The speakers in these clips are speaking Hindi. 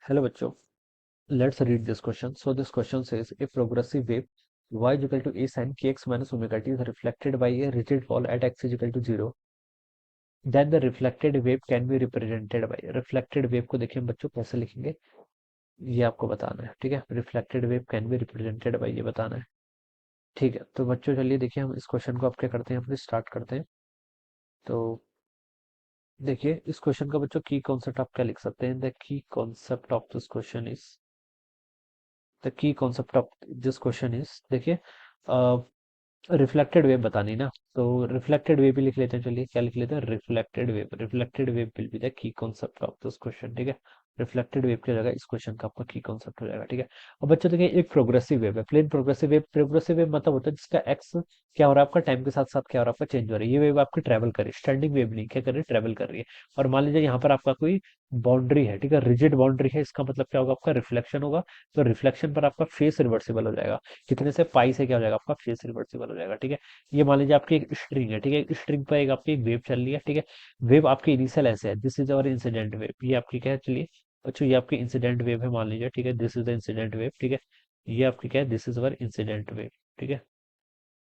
Hello बच्चों, let's read this question. So this question says a progressive wave y is equal to a sin kx minus omega t is reflected by a rigid wall at x is equal to 0. Then the reflected wave can be represented by reflected wave को देखिए हम बच्चों कैसे लिखेंगे ये आपको बताना है। ठीक है, reflected wave can be represented by ये बताना है। ठीक है, तो बच्चों चलिए देखिए हम इस क्वेश्चन को आप क्या करते हैं, अपने स्टार्ट करते हैं। तो देखिए इस क्वेश्चन का बच्चों की कॉन्सेप्ट आप क्या लिख सकते हैं। The key concept of this question is the key concept of this question is देखिए रिफ्लेक्टेड वेव बतानी ना, तो रिफ्लेक्टेड वेव भी लिख लेते हैं। चलिए क्या लिख लेते हैं, reflected wave will be the key concept of this question. ठीक है, रिफ्लेक्टेड वेव की जगह इस क्वेश्चन का आपका की कॉन्सेप्ट हो जाएगा। ठीक है, अब बच्चों देखिए एक प्रोग्रेसिव वेव है, प्लेन प्रोग्रेसिव वेव मतलब होता है जिसका एक्स क्या हो रहा है आपका, टाइम के साथ साथ क्या हो रहा है आपका, चेंज हो रहा है। ये वेव आपकी ट्रेवल कर रही है, स्टैंडिंग वेव नहीं, क्या कर रही है, ट्रेवल कर रही है। और मान लीजिए यहाँ पर आपका कोई बाउंड्री है, ठीक है, रिजिड बाउंड्री है, इसका मतलब क्या होगा, आपका रिफ्लेक्शन होगा। तो रिफ्लेक्शन पर आपका फेस रिवर्सिबल हो जाएगा। कितने से, पाई से क्या हो जाएगा आपका, फेस रिवर्सिबल हो जाएगा। ठीक है, ये मान लीजिए आपकी एक स्ट्रिंग है। ठीक है, स्ट्रिंग पर एक आपकी एक वेव चल रही है। ठीक है, वेव आपकी इनिशियल ऐसे है, this is our incident wave, ये आपकी क्या है, चलिए बच्चों ये आपकी इंसिडेंट वेव है मान लीजिए। ठीक है, this is the incident wave. ठीक है, ये आपकी क्या है, this is our incident wave. ठीक है,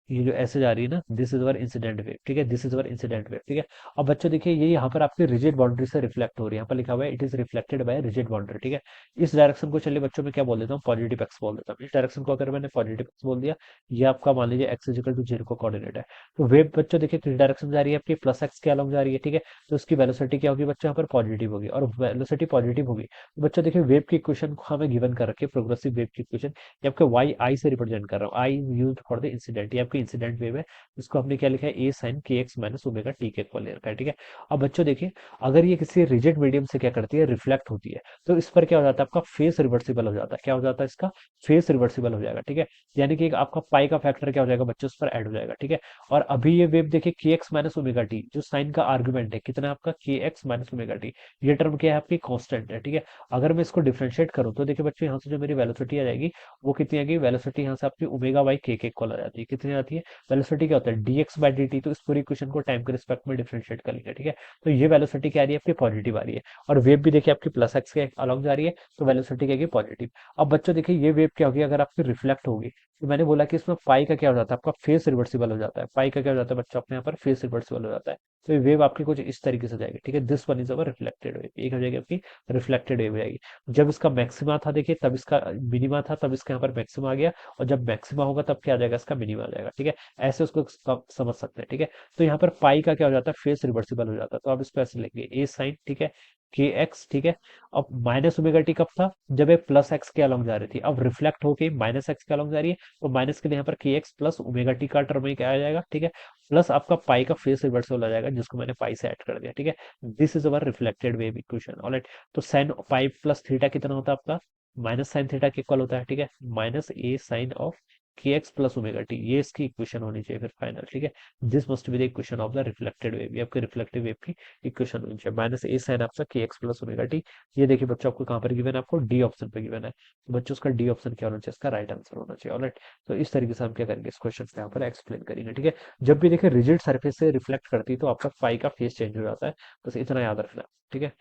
ये जो ऐसे जा रही है ना, this is our incident wave. ठीक है, this is our incident wave. ठीक है, अब बच्चों देखिए ये यहाँ पर आपकी रिजिड बाउंड्री से रिफ्लेक्ट हो रही है, यहाँ पर लिखा हुआ है it is reflected by rigid boundary. ठीक है, इस डायरेक्शन को चलिए बच्चों में क्या बोल देता हूँ, पॉजिटिव एक्स बोल देता हूँ। इस डायरेक्शन को अगर मैंने पॉजिटिव एक्स बोल दिया, ये आपका मान लीजिए एक्स इजिकल टू 0 का कोऑर्डिनेट है। तो वेव बच्चों देखिए किस डायरेक्शन जा रही है आपकी, प्लस एक्स के अलॉन्ग जा रही है। ठीक है, तो उसकी वेलोसिटी क्या होगी बच्चों, यहाँ पर पॉजिटिव होगी, और वेलोसिटी पॉजिटिव होगी। तो बच्चों देखिए वेव की इक्वेशन को हमें गिवन कर रखी है, प्रोग्रेसिव वेव की इक्वेशन। ये आपके वाई आई से रिप्रेजेंट कर रहा हूँ, आई यूज फॉर द इंसिडेंट, ये आपकी इंसिडेंट वेव है। इसको हमने क्या लिखा है, ए साइन के एक्स माइनस ओमेगा टी के इक्वल ले रखा है। ठीक है, अब बच्चों देखिए अगर ये किसी रिजिड मीडियम से क्या करती है, रिफ्लेक्ट होती है, तो इस पर क्या हो जाता है आपका, फेस रिवर्सिबल हो जाता है। क्या हो जाता है इसका, फेस रिवर्सिबल हो जाएगा। ठीक है, यानी कि एक आपका पाई का फैक्टर क्या हो जाएगा बच्चों, उस पर ऐड हो जाएगा। ठीक है, और अभी ये वेव देखिए के एक्स माइनस ओमेगा टी, जो साइन का आर्गुमेंट है कितना है आपका, के एक्स माइनस ओमेगा टी, ये टर्म क्या है आपकी, कांस्टेंट है। ठीक है, अगर मैं इसको डिफरेंशिएट करूं तो देखिए बच्चों यहाँ से जो मेरी वेलोसिटी आ जाएगी वो कितनी आएगी, वेलोसिटी यहाँ से आपकी ओमेगा बाई के इक्वल आ जाती है। कितनी आती है वेलोसिटी, क्या होता है dx बाई dt, तो इस पूरी इक्वेशन को टाइम के रिस्पेक्ट में डिफरेंशिएट कर लिया। ठीक है, तो ये वेलोसिटी क्या आ रही है आपकी, पॉजिटिव आ रही है। और वेव भी देखिए आपकी प्लस एक्स के अलॉन्ग जा रही है, तो वेलोसिटी क्या है पॉजिटिव। अब बच्चों देखिए ये वेव क्या होगी, अगर आपकी रिफ्लेक्ट होगी, तो मैंने बोला कि इसमें पाई का क्या हो जाता है आपका, फेस रिवर्सिबल हो जाता है। पाई का क्या हो जाता है बच्चों अपने यहाँ पर, फेस रिवर्सिबल हो जाता है। तो ये वेव आपकी कुछ इस तरीके से जाएगी। ठीक है, this one is our reflected wave, एक हो जाएगी आपकी रिफ्लेक्टेड वेव जाएगी। जब इसका मैक्सिमा था देखिए, तब इसका मिनिमा था, तब इसका यहाँ पर मैक्सिमा आ गया, और जब मैक्सिमा होगा तब क्या आ जाएगा, इसका मिनिमा आ जाएगा। ठीक है, ऐसे उसको समझ सकते हैं। ठीक है, तो यहाँ पर पाई का क्या हो जाता है, फेस रिवर्सिबल हो जाता है। तो आप इसको ऐसे लेंगे ए साइन, ठीक है, के एक्स। ठीक है, अब माइनस ओमेगा टी कब था, जब ये प्लस एक्स के अलॉन्ग जा रही थी, अब रिफ्लेक्ट होके माइनस एक्स के अलॉन्ग जा रही है, तो माइनस के लिए यहाँ पर के एक्स प्लस ओमेगा टी का टर्म में क्या आ जाएगा। ठीक है, प्लस आपका पाई का फेस रिवर्सल हो जाएगा, जिसको मैंने पाई से ऐड कर दिया। ठीक है, this is our reflected wave equation. Alright, तो साइन पाई प्लस थीटा कितना होता है आपका, माइनस साइन थीटा के इक्वल होता है। ठीक है, माइनस ए साइन ऑफ के एक्स प्लस ओमेगा टी, ये इसकी इक्वेशन होनी चाहिए फिर फाइनल। ठीक है, this must be the equation of the reflected wave, ये आपके रिफ्लेक्टिव वेव की इक्वेशन होनी चाहिए, माइनस ए साइन आपका के एक्स प्लस ओमेगा टी। ये देखिए बच्चों आपको कहाँ पर गिवन है, आपको डी ऑप्शन पे गिवन है। तो बच्चों उसका डी ऑप्शन क्या होना चाहिए, इसका राइट आंसर होना चाहिए। ऑलराइट, तो इस तरीके से हम क्या करेंगे, इस क्वेश्चन को यहाँ पर एक्सप्लेन करेंगे। ठीक है, जब भी देखिए रिजिड सरफेस से रिफ्लेक्ट करती है तो आपका पाई का फेस चेंज हो जाता है, बस इतना याद रखना। ठीक है,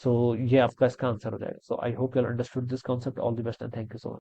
सो ये आपका इसका आंसर हो जाएगा। So I hope you understood this concept, all the best and thank you so much.